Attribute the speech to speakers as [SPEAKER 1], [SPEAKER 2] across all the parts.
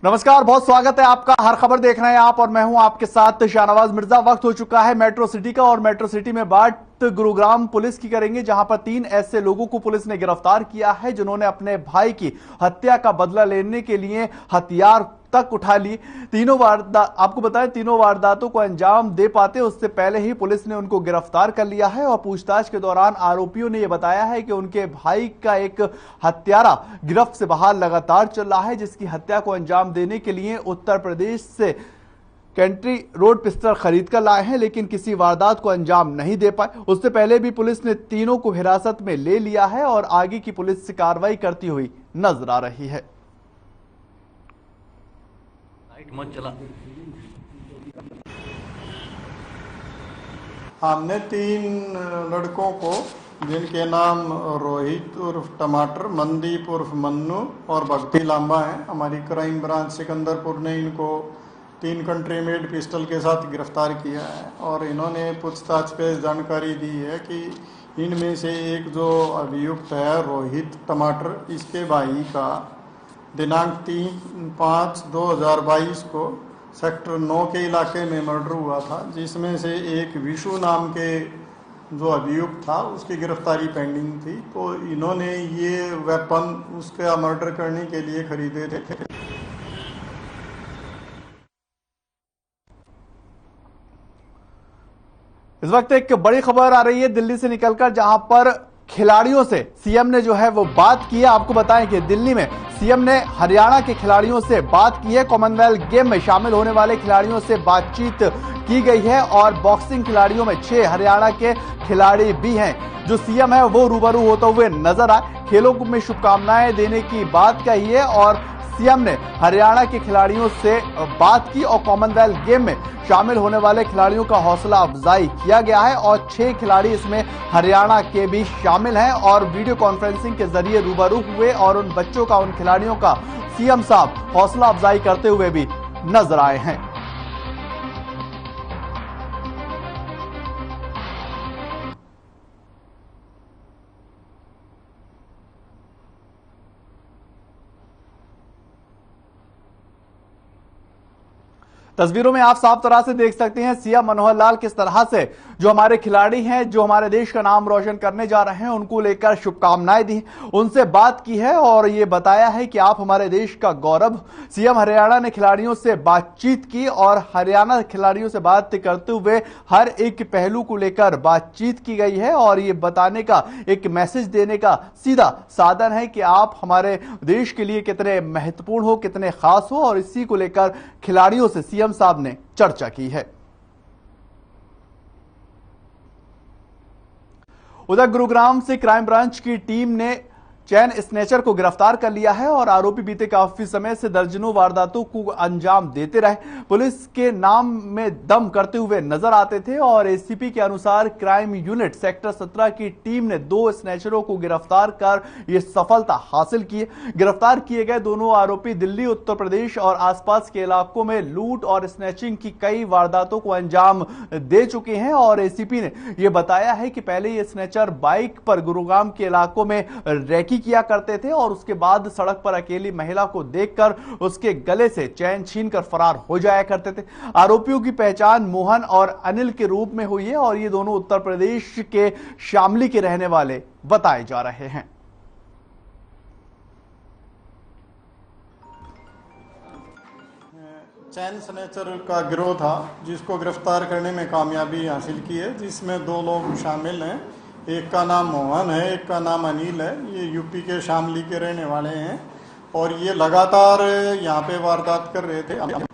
[SPEAKER 1] नमस्कार, बहुत स्वागत है आपका। हर खबर देख रहे हैं आप और मैं हूं आपके साथ शाहनवाज मिर्जा। वक्त हो चुका है मेट्रो सिटी का और मेट्रो सिटी में बात गुरुग्राम पुलिस की करेंगे, जहां पर 3 ऐसे लोगों को पुलिस ने गिरफ्तार किया है जिन्होंने अपने भाई की हत्या का बदला लेने के लिए हथियार तक उठा ली। आपको बताएं, तीनों वारदातों को अंजाम दे पाते उससे पहले ही पुलिस ने उनको गिरफ्तार कर लिया है और पूछताछ के दौरान आरोपियों ने यह बताया है कि उनके भाई का एक हत्यारा गिरफ्त से बाहर लगातार चल रहा है, जिसकी हत्या को अंजाम देने के लिए उत्तर प्रदेश से कैंट्री रोड पिस्टल खरीद कर लाए हैं, लेकिन किसी वारदात को अंजाम नहीं दे पाए। उससे पहले भी पुलिस ने तीनों को हिरासत में ले लिया है और आगे की पुलिस से कार्रवाई करती हुई नजर आ रही है।
[SPEAKER 2] मत चला।
[SPEAKER 3] हमने 3 लड़कों को, जिनके नाम रोहित उर्फ टमाटर, मनदीप उर्फ मन्नू और भक्ति लांबा हैं, हमारी क्राइम ब्रांच सिकंदरपुर ने इनको 3 कंट्री मेड पिस्टल के साथ गिरफ्तार किया है। और इन्होंने पूछताछ पे जानकारी दी है कि इनमें से एक जो अभियुक्त है रोहित टमाटर, इसके भाई का दिनांक 3/5/2022 को सेक्टर 9 के इलाके में मर्डर हुआ था, जिसमें से एक विशु नाम के जो अभियुक्त था उसकी गिरफ्तारी पेंडिंग थी। तो इन्होंने ये वेपन उसका मर्डर करने के लिए खरीदे थे।
[SPEAKER 1] इस वक्त एक बड़ी खबर आ रही है दिल्ली से निकलकर, जहां पर खिलाड़ियों से सीएम ने जो है वो बात की है। आपको बताएं कि दिल्ली में सीएम ने हरियाणा के खिलाड़ियों से बात की है। कॉमनवेल्थ गेम में शामिल होने वाले खिलाड़ियों से बातचीत की गई है और बॉक्सिंग खिलाड़ियों में 6 हरियाणा के खिलाड़ी भी हैं। जो सीएम है वो रूबरू होते हुए नजर आए, खेलों में शुभकामनाएं देने की बात कही है और सीएम ने हरियाणा के खिलाड़ियों से बात की और कॉमनवेल्थ गेम में शामिल होने वाले खिलाड़ियों का हौसला अफजाई किया गया है और 6 खिलाड़ी इसमें हरियाणा के भी शामिल हैं और वीडियो कॉन्फ्रेंसिंग के जरिए रूबरू हुए और उन बच्चों का, उन खिलाड़ियों का सीएम साहब हौसला अफजाई करते हुए भी नजर आए हैं। तस्वीरों में आप साफ तरह से देख सकते हैं सीएम मनोहर लाल किस तरह से जो हमारे खिलाड़ी हैं, जो हमारे देश का नाम रोशन करने जा रहे हैं, उनको लेकर शुभकामनाएं दी, उनसे बात की है और ये बताया है कि आप हमारे देश का गौरव। सीएम हरियाणा ने खिलाड़ियों से बातचीत की और हरियाणा खिलाड़ियों से बात करते हुए हर एक पहलू को लेकर बातचीत की गई है और ये बताने का, एक मैसेज देने का सीधा साधन है कि आप हमारे देश के लिए कितने महत्वपूर्ण हो, कितने खास हो, और इसी को लेकर खिलाड़ियों से सीएम साहब ने चर्चा की है। उधर गुरुग्राम से क्राइम ब्रांच की टीम ने चैन स्नेचर को गिरफ्तार कर लिया है और आरोपी बीते काफी समय से दर्जनों वारदातों को अंजाम देते रहे, पुलिस के नाम में दम करते हुए नजर आते थे और एसीपी के अनुसार क्राइम यूनिट सेक्टर 17 की टीम ने 2 स्नेचरों को गिरफ्तार कर यह सफलता हासिल की। गिरफ्तार किए गए दोनों आरोपी दिल्ली, उत्तर प्रदेश और आसपास के इलाकों में लूट और स्नैचिंग की कई वारदातों को अंजाम दे चुके हैं और एसीपी ने यह बताया है कि पहले ये स्नेचर बाइक पर गुरुग्राम के इलाकों में रैकी किया करते थे और उसके बाद सड़क पर अकेली महिला को देखकर उसके गले से चैन छीनकर फरार हो जाया करते थे। आरोपियों की पहचान मोहन और अनिल के रूप में हुई है और ये दोनों उत्तर प्रदेश के शामली के रहने वाले बताए जा रहे हैं।
[SPEAKER 3] चैन स्नेचर का गिरोह था जिसको गिरफ्तार करने में कामयाबी हासिल की है, जिसमें 2 लोग शामिल हैं। एक का नाम मोहन है, एक का नाम अनिल है। ये यूपी के शामली के रहने वाले हैं और ये लगातार यहाँ पे वारदात कर रहे थे।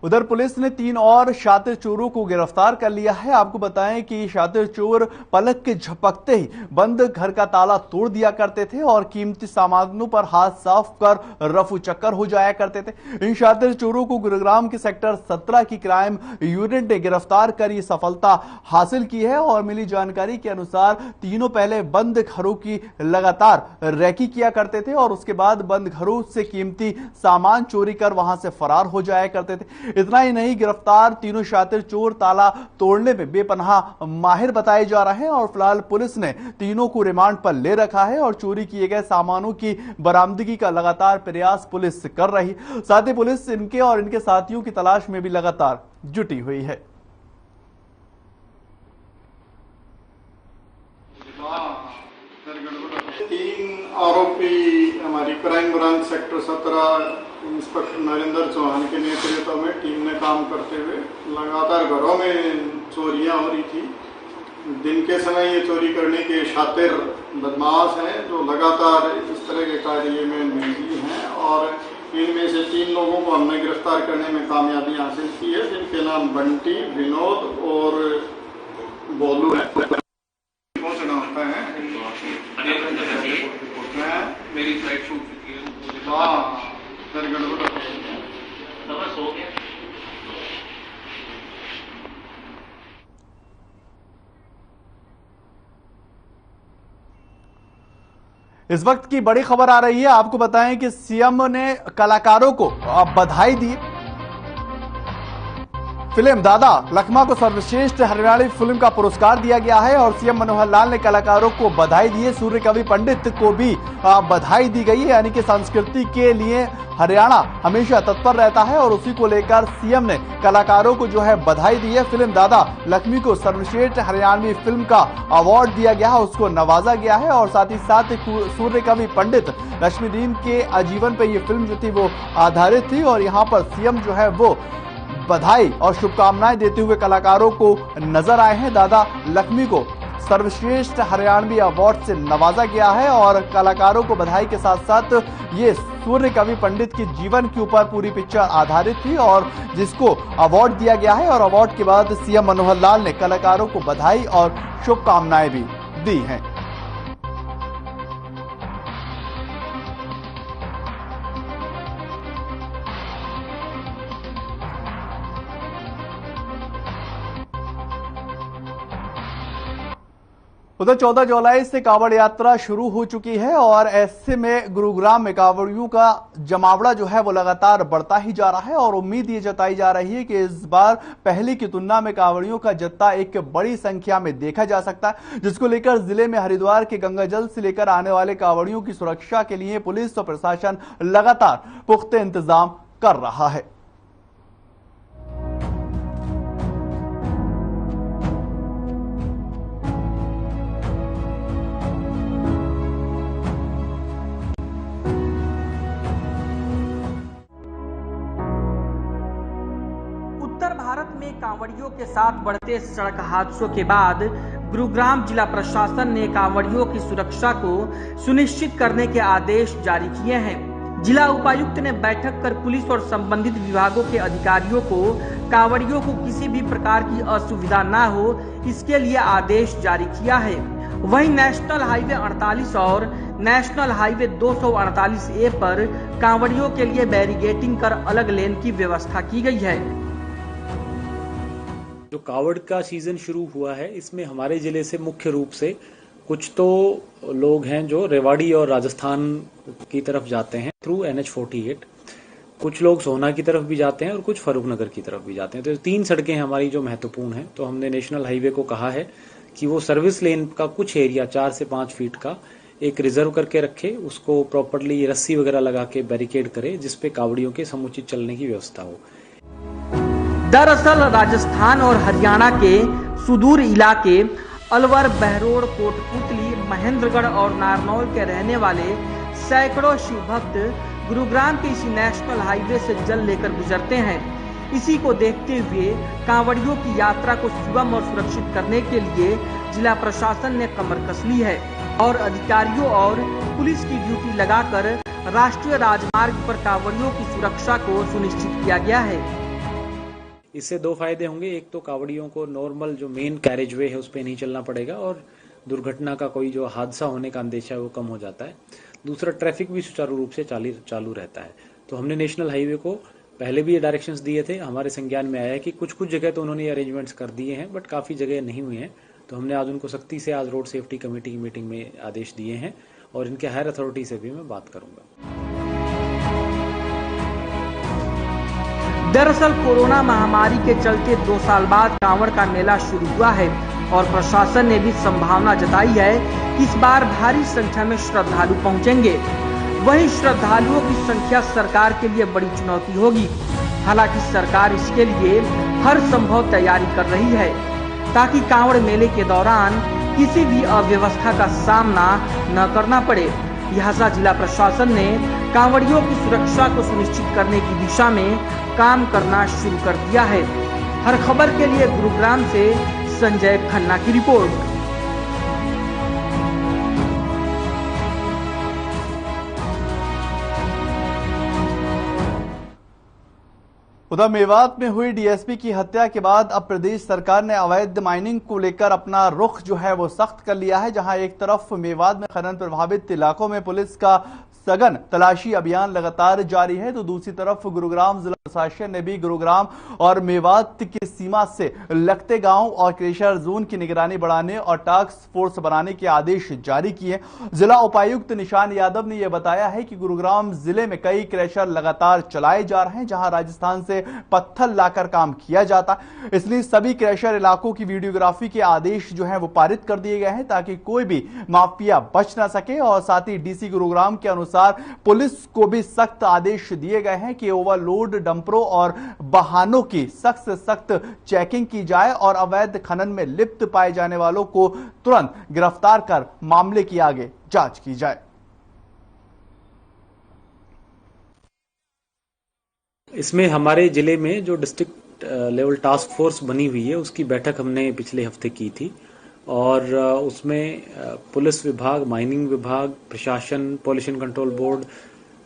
[SPEAKER 1] उधर पुलिस ने 3 और शातिर चोरों को गिरफ्तार कर लिया है। आपको बताएं कि शातिर चोर पलक के झपकते ही बंद घर का ताला तोड़ दिया करते थे और कीमती सामानों पर हाथ साफ कर रफू चक्कर हो जाया करते थे। इन शातिर चोरों को गुरुग्राम के सेक्टर 17 की क्राइम यूनिट ने गिरफ्तार कर ये सफलता हासिल की है और मिली जानकारी के अनुसार तीनों पहले बंद घरों की लगातार रैकी किया करते थे और उसके बाद बंद घरों से कीमती सामान चोरी कर वहां से फरार हो जाया करते थे। इतना ही नहीं, गिरफ्तार तीनों शातिर चोर ताला तोड़ने में बेपनाह माहिर बताए जा रहे हैं और फिलहाल पुलिस ने तीनों को रिमांड पर ले रखा है और चोरी किए गए सामानों की बरामदगी का लगातार प्रयास पुलिस कर रही। साथ ही पुलिस इनके और इनके साथियों की तलाश में भी लगातार जुटी हुई है।
[SPEAKER 3] तीन आरोपी हमारी crime branch sector 17 inspector Narendra Chauhan के नेतृत्व में टीम ने काम करते हुए लगातार घरों में चोरियां हो रही थी। दिन के समय ये चोरी करने के शातिर बदमाश हैं जो लगातार इस तरह के कार्य में निजी हैं और इनमें से 3 लोगों को हमने गिरफ्तार करने में कामयाबी हासिल की है, जिनके नाम बंटी, विनोद और बोलू है। पहुंचना होता है मेरी फ्लाइट छूट चुकी है। हाँ सर, गड़बड़ हो गया।
[SPEAKER 1] इस वक्त की बड़ी खबर आ रही है, आपको बताएं कि सीएम ने कलाकारों को बधाई दी। फिल्म दादा लखमा को सर्वश्रेष्ठ हरियाणवी फिल्म का पुरस्कार दिया गया है और सीएम मनोहर लाल ने कलाकारों को बधाई दी है। सूर्य कवि पंडित को भी बधाई दी गई है, यानी कि संस्कृति के लिए हरियाणा हमेशा तत्पर रहता है और उसी को लेकर सीएम ने कलाकारों को जो है बधाई दी है। फिल्म दादा लक्ष्मी को सर्वश्रेष्ठ हरियाणवी फिल्म का अवार्ड दिया गया है, उसको नवाजा गया है और साथ ही साथ सूर्य कवि पंडित लक्ष्मीदीन के आजीवन पर यह फिल्म जो थी वो आधारित थी और यहाँ पर सीएम जो है वो बधाई और शुभकामनाएं देते हुए कलाकारों को नजर आए हैं। दादा लक्ष्मी को सर्वश्रेष्ठ हरियाणवी अवार्ड से नवाजा गया है और कलाकारों को बधाई के साथ साथ ये सूर्य कवि पंडित के जीवन के ऊपर पूरी पिक्चर आधारित थी और जिसको अवार्ड दिया गया है और अवार्ड के बाद सीएम मनोहर लाल ने कलाकारों को बधाई और शुभकामनाएं भी दी हैं। उधर 14 जुलाई से कांवड़ यात्रा शुरू हो चुकी है और ऐसे में गुरुग्राम में कांवड़ियों का जमावड़ा जो है वो लगातार बढ़ता ही जा रहा है और उम्मीद ये जताई जा रही है कि इस बार पहले की तुलना में कांवड़ियों का जत्था एक बड़ी संख्या में देखा जा सकता है, जिसको लेकर जिले में हरिद्वार के गंगाजल से लेकर आने वाले कांवड़ियों की सुरक्षा के लिए पुलिस और प्रशासन लगातार पुख्ते इंतजाम कर रहा है।
[SPEAKER 2] भारत में कांवड़ियों के साथ बढ़ते सड़क हादसों के बाद गुरुग्राम जिला प्रशासन ने कांवड़ियों की सुरक्षा को सुनिश्चित करने के आदेश जारी किए हैं। जिला उपायुक्त ने बैठक कर पुलिस और संबंधित विभागों के अधिकारियों को कांवड़ियों को किसी भी प्रकार की असुविधा न हो, इसके लिए आदेश जारी किया है। वहीं नेशनल हाईवे 48 और नेशनल हाईवे 248A पर कांवड़ियों के लिए बैरिगेटिंग कर अलग लेन की व्यवस्था की गई है।
[SPEAKER 4] जो कावड़ का सीजन शुरू हुआ है, इसमें हमारे जिले से मुख्य रूप से कुछ तो लोग हैं जो रेवाड़ी और राजस्थान की तरफ जाते हैं थ्रू NH48, कुछ लोग सोहना की तरफ भी जाते हैं और कुछ फरूखनगर की तरफ भी जाते हैं। तो 3 सड़कें हमारी जो महत्वपूर्ण हैं, तो हमने नेशनल हाईवे को कहा है कि वो सर्विस लेन का कुछ एरिया 4 से 5 फीट का एक रिजर्व करके रखे, उसको प्रॉपरली रस्सी वगैरह लगा के बैरिकेड करे, जिसपे कावड़ियों के समुचित चलने की व्यवस्था हो।
[SPEAKER 2] दरअसल राजस्थान और हरियाणा के सुदूर इलाके अलवर, बहरोड़, कोटपुतली, महेंद्रगढ़ और नारनौल के रहने वाले सैकड़ों शिव भक्त गुरुग्राम के इसी नेशनल हाईवे से जल लेकर गुजरते हैं। इसी को देखते हुए कांवड़ियों की यात्रा को सुगम और सुरक्षित करने के लिए जिला प्रशासन ने कमर कस ली है और अधिकारियों और पुलिस की ड्यूटी लगाकर राष्ट्रीय राजमार्ग पर कांवड़ियों की सुरक्षा को सुनिश्चित किया गया है।
[SPEAKER 4] इससे 2 फायदे होंगे। एक तो कावड़ियों को नॉर्मल जो मेन कैरेज वे है उस पर नहीं चलना पड़ेगा और दुर्घटना का कोई जो हादसा होने का अंदेशा है वो कम हो जाता है। दूसरा, ट्रैफिक भी सुचारू रूप से चालू रहता है। तो हमने नेशनल हाईवे को पहले भी ये डायरेक्शंस दिए थे, हमारे संज्ञान में आया है कि कुछ जगह तो उन्होंने अरेंजमेंट्स कर दिए हैं, बट काफ़ी जगह नहीं हुए हैं। तो हमने आज उनको सख्ती से आज रोड सेफ्टी कमेटी की मीटिंग में आदेश दिए हैं और इनके हायर अथॉरिटी से भी मैं बात करूंगा।
[SPEAKER 2] दरअसल कोरोना महामारी के चलते 2 साल बाद कांवड़ का मेला शुरू हुआ है और प्रशासन ने भी संभावना जताई है कि इस बार भारी संख्या में श्रद्धालु पहुंचेंगे। वहीं श्रद्धालुओं की संख्या सरकार के लिए बड़ी चुनौती होगी। हालांकि सरकार इसके लिए हर संभव तैयारी कर रही है ताकि कांवड़ मेले के दौरान किसी भी अव्यवस्था का सामना न करना पड़े। लिहाजा जिला प्रशासन ने कांवड़ियों की सुरक्षा को सुनिश्चित करने की दिशा में काम करना शुरू कर दिया है। हर खबर के लिए गुरुग्राम से संजय खन्ना की रिपोर्ट।
[SPEAKER 1] उधर मेवात में हुई डीएसपी की हत्या के बाद अब प्रदेश सरकार ने अवैध माइनिंग को लेकर अपना रुख जो है वो सख्त कर लिया है। जहां एक तरफ मेवात में खनन प्रभावित इलाकों में पुलिस का सघन तलाशी अभियान लगातार जारी है, तो दूसरी तरफ गुरुग्राम जिला प्रशासन ने भी गुरुग्राम और मेवात की सीमा से लगते गांव और क्रेशर जोन की निगरानी बढ़ाने और टास्क फोर्स बनाने के आदेश जारी किए। जिला उपायुक्त निशान यादव ने यह बताया है कि गुरुग्राम जिले में कई क्रेशर लगातार चलाए जा रहे हैं, जहां राजस्थान से पत्थर लाकर काम किया जाता, इसलिए सभी क्रेशर इलाकों की वीडियोग्राफी के आदेश जो है वो पारित कर दिए गए हैं ताकि कोई भी माफिया बच ना सके। और साथ ही डीसी गुरुग्राम के अनुसार पुलिस को भी सख्त आदेश दिए गए हैं कि ओवरलोड डंपरों और वाहनों की सख्त से सख्त चेकिंग की जाए और अवैध खनन में लिप्त पाए जाने वालों को तुरंत गिरफ्तार कर मामले की आगे जांच की जाए।
[SPEAKER 4] इसमें हमारे जिले में जो डिस्ट्रिक्ट लेवल टास्क फोर्स बनी हुई है उसकी बैठक हमने पिछले हफ्ते की थी और उसमें पुलिस विभाग, माइनिंग विभाग, प्रशासन, पॉल्यूशन कंट्रोल बोर्ड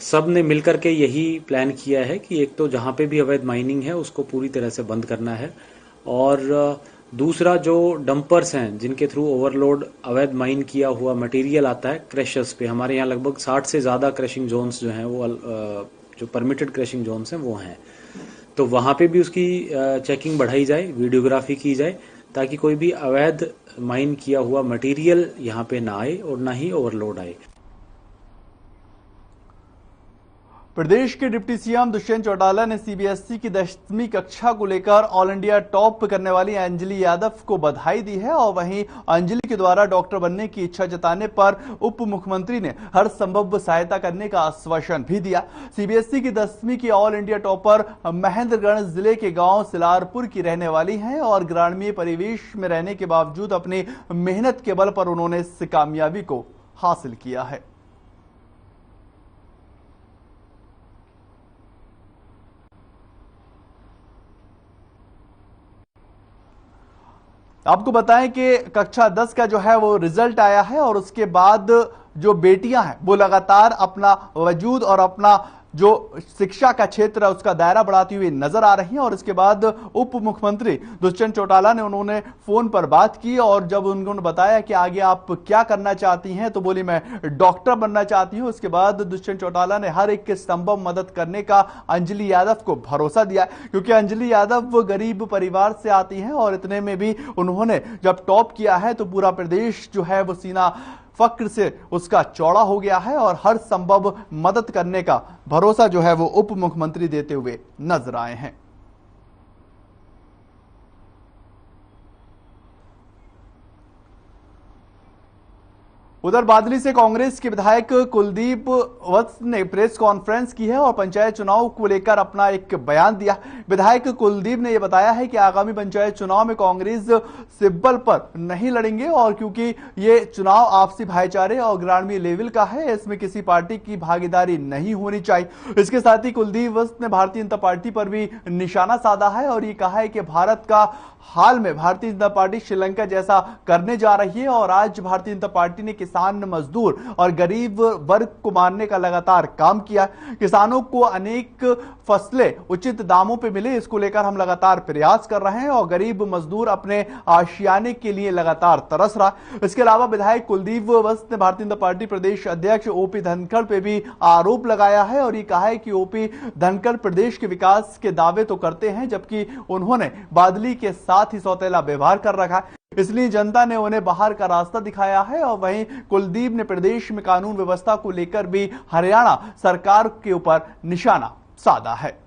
[SPEAKER 4] सब ने मिलकर के यही प्लान किया है कि एक तो जहां पे भी अवैध माइनिंग है उसको पूरी तरह से बंद करना है और दूसरा जो डंपर्स हैं जिनके थ्रू ओवरलोड अवैध माइन किया हुआ मटेरियल आता है क्रशर्स पे, हमारे यहाँ लगभग 60 से ज्यादा क्रशिंग जोन्स जो हैं वो जो परमिटेड क्रशिंग जोन्स हैं वो हैं, तो वहां पे भी उसकी चेकिंग बढ़ाई जाए, वीडियोग्राफी की जाए ताकि कोई भी अवैध माइन किया हुआ मटेरियल यहाँ पे ना आए और ना ही ओवरलोड आए।
[SPEAKER 1] प्रदेश के डिप्टी सीएम दुष्यंत चौटाला ने सीबीएसई की 10वीं कक्षा को लेकर ऑल इंडिया टॉप करने वाली अंजलि यादव को बधाई दी है और वहीं अंजलि के द्वारा डॉक्टर बनने की इच्छा जताने पर उप मुख्यमंत्री ने हर संभव सहायता करने का आश्वासन भी दिया। सीबीएसई की 10वीं की ऑल इंडिया टॉपर महेंद्रगढ़ जिले के गांव सिलारपुर की रहने वाली हैं और ग्रामीण परिवेश में रहने के बावजूद अपनी मेहनत के बल पर उन्होंने इस कामयाबी को हासिल किया है। आपको बताएं कि कक्षा 10 का जो है वो रिजल्ट आया है और उसके बाद जो बेटियां हैं वो लगातार अपना वजूद और अपना जो शिक्षा का क्षेत्र है उसका दायरा बढ़ाती हुई नजर आ रही हैं। और इसके बाद उप मुख्यमंत्री दुष्यंत चौटाला ने उन्होंने फोन पर बात की और जब उन्होंने बताया कि आगे आप क्या करना चाहती हैं तो बोली मैं डॉक्टर बनना चाहती हूं। उसके बाद दुष्यंत चौटाला ने हर एक के संभव मदद करने का अंजलि यादव को भरोसा दिया, क्योंकि अंजलि यादव गरीब परिवार से आती हैं और इतने में भी उन्होंने जब टॉप किया है तो पूरा प्रदेश जो है वो सीना फक्र से उसका चौड़ा हो गया है और हर संभव मदद करने का भरोसा जो है वो उप मुख्यमंत्री देते हुए नजर आए हैं। उधर बादली से कांग्रेस के विधायक कुलदीप वत्स ने प्रेस कॉन्फ्रेंस की है और पंचायत चुनाव को लेकर अपना एक बयान दिया। विधायक कुलदीप ने यह बताया है कि आगामी पंचायत चुनाव में कांग्रेस सिब्बल पर नहीं लड़ेंगे और क्योंकि ये चुनाव आपसी भाईचारे और ग्रामीण लेवल का है, इसमें किसी पार्टी की भागीदारी नहीं होनी चाहिए। इसके साथ ही कुलदीप वत्स ने भारतीय जनता पार्टी पर भी निशाना साधा है और ये कहा है कि भारत का हाल में भारतीय जनता पार्टी श्रीलंका जैसा करने जा रही है और आज भारतीय जनता पार्टी ने किसान, मजदूर और गरीब वर्ग को मारने का लगातार काम किया। किसानों को अनेक फसलें उचित दामों पे मिले, इसको लेकर हम लगातार प्रयास कर रहे हैं और गरीब मजदूर अपने आशियाने के लिए लगातार तरस रहा। इसके अलावा विधायक कुलदीप वत्स ने भारतीय जनता पार्टी प्रदेश अध्यक्ष ओपी धनखड़ पे भी आरोप लगाया है और ये कहा है कि ओपी धनखड़ प्रदेश के विकास के दावे तो करते हैं जबकि उन्होंने बादली के साथ ही सौतेला व्यवहार कर रखा है, इसलिए जनता ने उन्हें बाहर का रास्ता दिखाया है। और वहीं कुलदीप ने प्रदेश में कानून व्यवस्था को लेकर भी हरियाणा सरकार के ऊपर निशाना साधा है।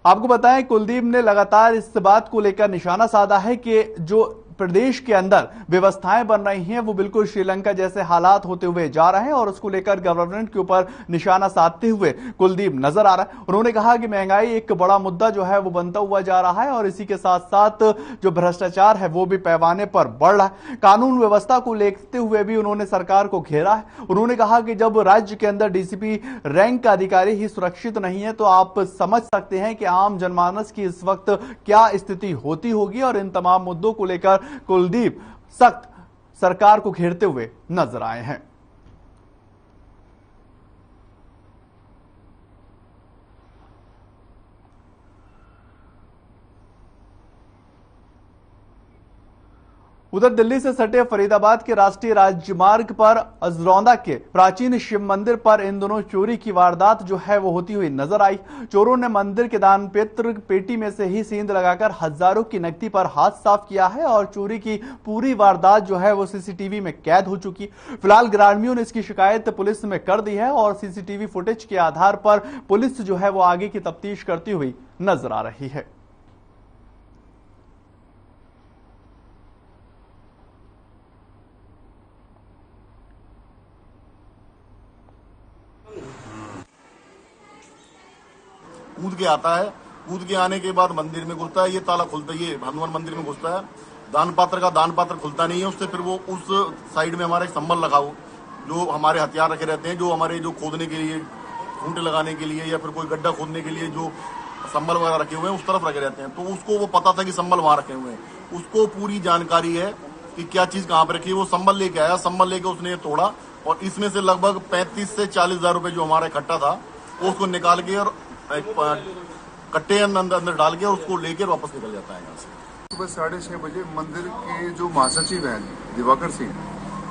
[SPEAKER 1] आपको बताएं, कुलदीप ने लगातार इस बात को लेकर निशाना साधा है कि जो प्रदेश के अंदर व्यवस्थाएं बन रही हैं वो बिल्कुल श्रीलंका जैसे हालात होते हुए जा रहे हैं और उसको लेकर गवर्नमेंट के ऊपर निशाना साधते हुए कुलदीप नजर आ रहा है। उन्होंने कहा कि महंगाई एक बड़ा मुद्दा जो है वो बनता हुआ जा रहा है और इसी के साथ साथ जो भ्रष्टाचार है वो भी पैमाने पर बढ़ रहा है। कानून व्यवस्था को लेते हुए भी उन्होंने सरकार को घेरा है। उन्होंने कहा कि जब राज्य के अंदर डीसीपी रैंक का अधिकारी ही सुरक्षित नहीं है तो आप समझ सकते हैं कि आम जनमानस की इस वक्त क्या स्थिति होती होगी। और इन तमाम मुद्दों को लेकर कुलदीप सख्त सरकार को घेरते हुए नजर आए हैं। उधर दिल्ली से सटे फरीदाबाद के राष्ट्रीय राजमार्ग पर अजरौंदा के प्राचीन शिव मंदिर पर इन दोनों चोरी की वारदात जो है वो होती हुई नजर आई। चोरों ने मंदिर के दान पेत्र पेटी में से ही सींध लगाकर हजारों की नकदी पर हाथ साफ किया है और चोरी की पूरी वारदात जो है वो सीसीटीवी में कैद हो चुकी। फिलहाल ग्रामीणों ने इसकी शिकायत पुलिस में कर दी है और सीसीटीवी फुटेज के आधार पर पुलिस जो है वो आगे की तफ्तीश करती हुई नजर आ रही है।
[SPEAKER 5] कूद के आता है, कूद के आने के बाद मंदिर में घुसता है, ये ताला खुलता है, ये हनुमान मंदिर में घुसता है, दान पात्र खुलता नहीं है उससे। फिर वो उस साइड में हमारा एक संबल लगा हो जो हमारे हथियार रखे रहते हैं, जो हमारे जो खोदने के लिए, खूंटे लगाने के लिए या फिर कोई गड्ढा खोदने के लिए जो संबल वगैरह रखे हुए हैं उस तरफ रखे रहते हैं। तो उसको वो पता था कि संबल वहां रखे हुए हैं, उसको पूरी जानकारी है कि क्या चीज कहाँ पे रखी है। वो संबल लेके आया, संबल लेके उसने तोड़ा और इसमें से लगभग 35 से 40 हजार रुपए जो हमारा इकट्ठा था वो उसको निकाल के और कट्टे अंदर डाल के उसको लेकर वापस निकल जाता है यहाँ से।
[SPEAKER 6] सुबह 6:30 बजे मंदिर के जो महासचिव हैं दिवाकर सिंह,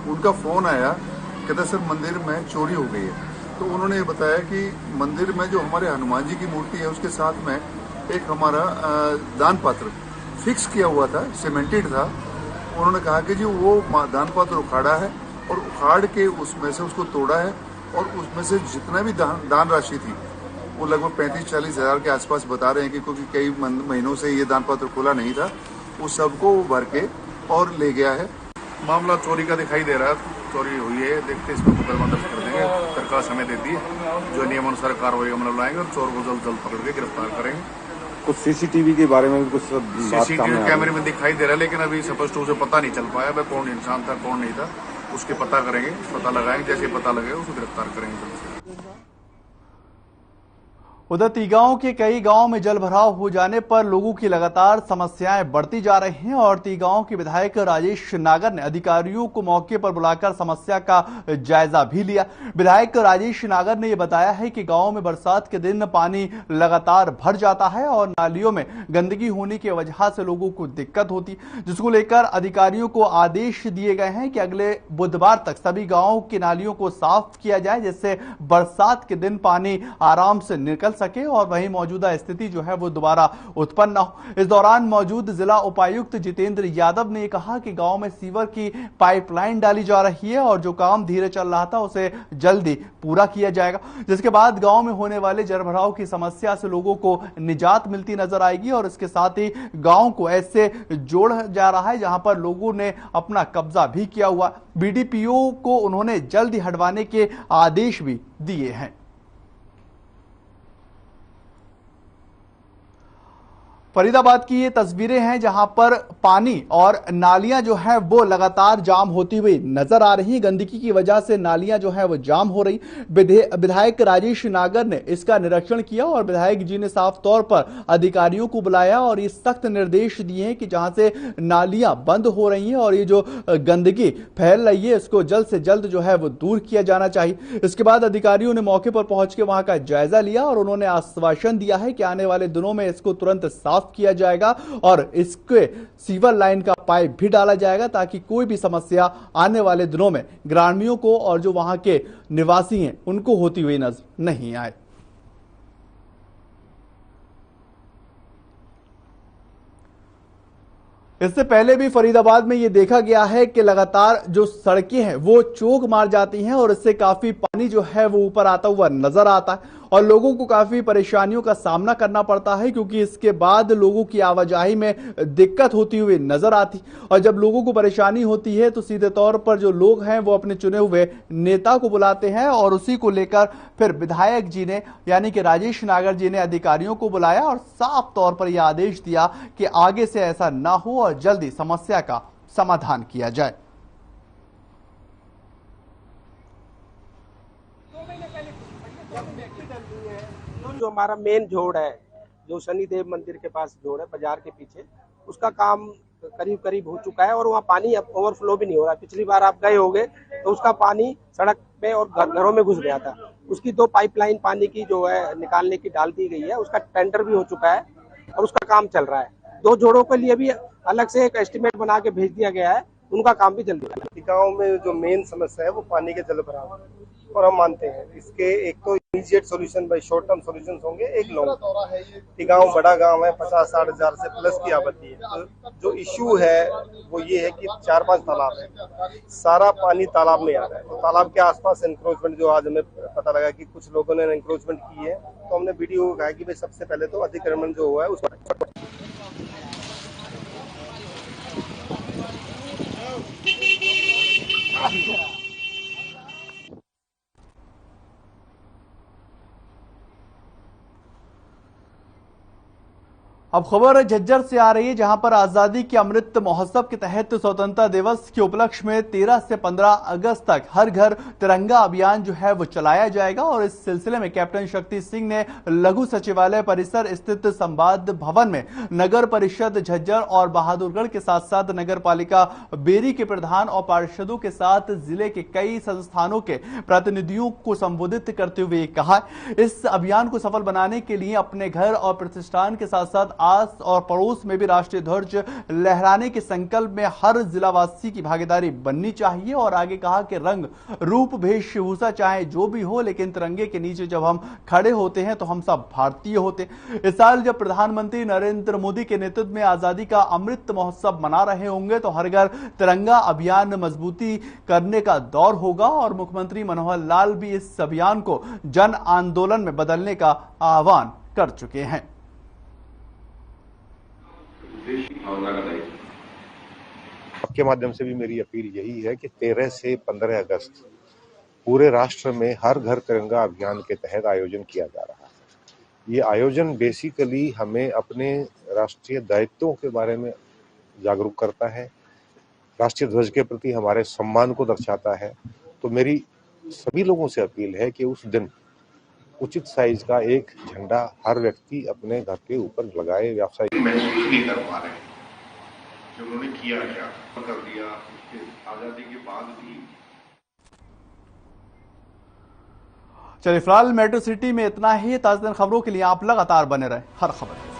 [SPEAKER 6] उनका फोन आया, कहता सर मंदिर में चोरी हो गई है। तो उन्होंने ये बताया कि मंदिर में जो हमारे हनुमान जी की मूर्ति है उसके साथ में एक हमारा दान पात्र फिक्स किया हुआ था, सीमेंटेड था। उन्होंने कहा कि जी वो दान पात्र उखाड़ा है और उखाड़ के उसमें से उसको तोड़ा है और उसमें से जितना भी दान राशि थी वो लगभग 35-40 हजार के आसपास बता रहे हैं कि क्योंकि कई महीनों से ये दान पात्र खुला नहीं था, उस सबको भर के और ले गया है।
[SPEAKER 5] मामला चोरी का दिखाई दे रहा है, चोरी हुई है, देखते इसको मुकदमा दर्ज कर देंगे, सरकार समय देती है, जो नियम अनुसार कार्रवाई अमल लाएंगे और चोर को जल्द पकड़ के गिरफ्तार करेंगे।
[SPEAKER 7] कुछ सीसीटीवी के बारे में भी कुछ
[SPEAKER 5] सीसीटीवी कैमरे में दिखाई दे रहा है, लेकिन अभी स्पष्ट रूप से पता नहीं चल पाया कौन इंसान था कौन नहीं था, उसके पता करेंगे, पता लगाएंगे, जैसे पता लगेगा उसको गिरफ्तार करेंगे।
[SPEAKER 1] उधर तीगांव के कई गांवों में जलभराव हो जाने पर लोगों की लगातार समस्याएं बढ़ती जा रही हैं और तीगांव के विधायक राजेश नागर ने अधिकारियों को मौके पर बुलाकर समस्या का जायजा भी लिया। विधायक राजेश नागर ने यह बताया है कि गांव में बरसात के दिन पानी लगातार भर जाता है और नालियों में गंदगी होने की वजह से लोगों को दिक्कत होती, जिसको लेकर अधिकारियों को आदेश दिए गए हैं कि अगले बुधवार तक सभी गांवों की नालियों को साफ किया जाए, जिससे बरसात के दिन पानी आराम से निकल सके और वही मौजूदा स्थिति जो है वो दोबारा उत्पन्न न हो। इस दौरान मौजूद जिला उपायुक्त जितेंद्र यादव ने कहा कि गांव में सीवर की पाइपलाइन डाली जा रही है और जो काम धीरे चल रहा था उसे जल्दी पूरा किया जाएगा, जिसके बाद गांव में होने वाले जलभराव की समस्या से लोगों को निजात मिलती नजर आएगी और इसके साथ ही गांव को ऐसे जोड़ा जा रहा है जहां पर लोगों ने अपना कब्जा भी किया हुआ। बीडीपीओ को उन्होंने जल्दी हटवाने के आदेश भी दिए हैं। फरीदाबाद की ये तस्वीरें हैं जहां पर पानी और नालियां जो है वो लगातार जाम होती हुई नजर आ रही। गंदगी की वजह से नालियां जो है वो जाम हो रही। विधायक राजेश नागर ने इसका निरीक्षण किया और विधायक जी ने साफ तौर पर अधिकारियों को बुलाया और ये सख्त निर्देश दिए हैं कि जहां से नालियां बंद हो रही हैं और ये जो गंदगी फैल रही है इसको जल्द से जल्द जो है वो दूर किया जाना चाहिए। इसके बाद अधिकारियों ने मौके पर पहुंच के वहां का जायजा लिया और उन्होंने आश्वासन दिया है कि आने वाले दिनों में इसको तुरंत साफ किया जाएगा और इसके सीवर लाइन का पाइप भी डाला जाएगा ताकि कोई भी समस्या आने वाले दिनों में ग्रामीणों को और जो वहां के निवासी हैं उनको होती हुई नजर नहीं आए। इससे पहले भी फरीदाबाद में यह देखा गया है कि लगातार जो सड़कें हैं वो चोक मार जाती हैं और इससे काफी पानी जो है वो ऊपर आता हुआ नजर आता है और लोगों को काफी परेशानियों का सामना करना पड़ता है, क्योंकि इसके बाद लोगों की आवाजाही में दिक्कत होती हुई नजर आती। और जब लोगों को परेशानी होती है तो सीधे तौर पर जो लोग हैं वो अपने चुने हुए नेता को बुलाते हैं और उसी को लेकर फिर विधायक जी ने यानी कि राजेश नागर जी ने अधिकारियों को बुलाया और साफ तौर पर यह आदेश दिया कि आगे से ऐसा ना हो और जल्दी समस्या का समाधान किया जाए।
[SPEAKER 8] जो हमारा मेन जोड़ है, जो शनिदेव मंदिर के पास जोड़ है बाजार के पीछे, उसका काम करीब हो चुका है और वहाँ पानी अब ओवरफ्लो भी नहीं हो रहा। पिछली बार आप गए होंगे तो उसका पानी सड़क पे और घरों में घुस गया था। उसकी 2 पाइपलाइन पानी की जो है निकालने की डाल दी गई है, उसका टेंडर भी हो चुका है और उसका काम चल रहा है। 2 जोड़ों के लिए भी अलग से एक एस्टिमेट बना के भेज दिया गया है, उनका काम भी जल्दी होगा।
[SPEAKER 9] गाँव में जो मेन समस्या है वो पानी के जल भराव, और हम मानते हैं इसके एक तो immediate solution by short term solutions होंगे, एक लॉन्ग। गाँव बड़ा गाँव है, 50-60 हजार से प्लस की आबादी है। तो जो इश्यू है वो ये है कि 4-5 तालाब है, सारा पानी तालाब में आ रहा है। तो तालाब के आसपास एनक्रोचमेंट, जो आज हमें पता लगा कि कुछ लोगों ने एनक्रोचमेंट की है, तो हमने वीडियो को कहा कि भाई सबसे पहले तो अतिक्रमण जो हुआ है उसको
[SPEAKER 1] अब खबर झज्जर से आ रही है, जहां पर आजादी के अमृत महोत्सव के तहत स्वतंत्रता दिवस के उपलक्ष्य में 13 से 15 अगस्त तक हर घर तिरंगा अभियान जो है वो चलाया जाएगा। और इस सिलसिले में कैप्टन शक्ति सिंह ने लघु सचिवालय परिसर स्थित संवाद भवन में नगर परिषद झज्जर और बहादुरगढ़ के साथ साथ नगर पालिका बेरी के प्रधान और पार्षदों के साथ जिले के कई संस्थानों के प्रतिनिधियों को संबोधित करते हुए कहा, इस अभियान को सफल बनाने के लिए अपने घर और प्रतिष्ठान के साथ साथ आस और पड़ोस में भी राष्ट्रीय ध्वज लहराने के संकल्प में हर जिलावासी की भागीदारी बननी चाहिए। और आगे कहा कि रंग रूप वेशभूषा चाहे जो भी हो, लेकिन तिरंगे के नीचे जब हम खड़े होते हैं तो हम सब भारतीय होते। इस साल जब प्रधानमंत्री नरेंद्र मोदी के नेतृत्व में आजादी का अमृत महोत्सव मना रहे होंगे तो हर घर तिरंगा अभियान मजबूती करने का दौर होगा। और मुख्यमंत्री मनोहर लाल भी इस अभियान को जन आंदोलन में बदलने का आह्वान कर चुके हैं।
[SPEAKER 10] आपके माध्यम से भी मेरी अपील यही है कि 13 से 15 अगस्त पूरे राष्ट्र में हर घर तिरंगा अभियान के तहत आयोजन किया जा रहा है। ये आयोजन बेसिकली हमें अपने राष्ट्रीय दायित्वों के बारे में जागरूक करता है, राष्ट्रीय ध्वज के प्रति हमारे सम्मान को दर्शाता है। तो मेरी सभी लोगों से अपील है कि उस दिन उचित साइज का एक झंडा हर व्यक्ति अपने घर के ऊपर लगाए। व्यावसायिक
[SPEAKER 11] महसूस नहीं कर पा रहे कि उन्होंने किया क्या कर दिया आजादी के बाद भी।
[SPEAKER 1] चलिए फिलहाल मेट्रो सिटी में इतना ही। ताज़ा खबरों के लिए आप लगातार बने रहे हर खबर।